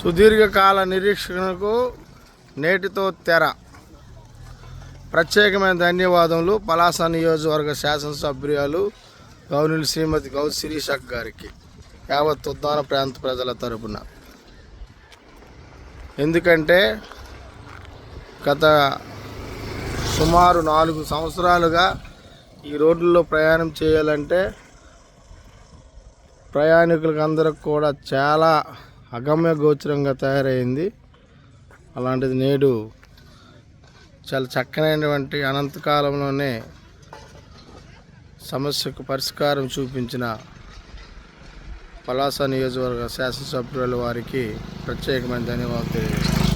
సుదీర్ఘకాల నిరీక్షణకు నేటితో తెర. ప్రత్యేకమైన ధన్యవాదములు పలాస నియోజకవర్గ శాసనసభ్యురాలు గౌరవనీయులు శ్రీమతి గౌత్ శిరీషక్ గారికి యావత్ ఉద్దాన ప్రాంత ప్రజల తరపున. ఎందుకంటే గత సుమారు 4 సంవత్సరాలుగా ఈ రోడ్లలో ప్రయాణం చేయాలంటే ప్రయాణికులకు అందరికి కూడా చాలా అగమ్య గోచరంగా తయారైంది. అలాంటిది నేడు చాలా చక్కనైనటువంటి అనంతకాలంలోనే సమస్యకు పరిష్కారం చూపించిన పలాస నియోజకవర్గ శాసనసభ్యుల వారికి ప్రత్యేకమైన ధన్యవాదాలు తెలియజేస్తున్నాను.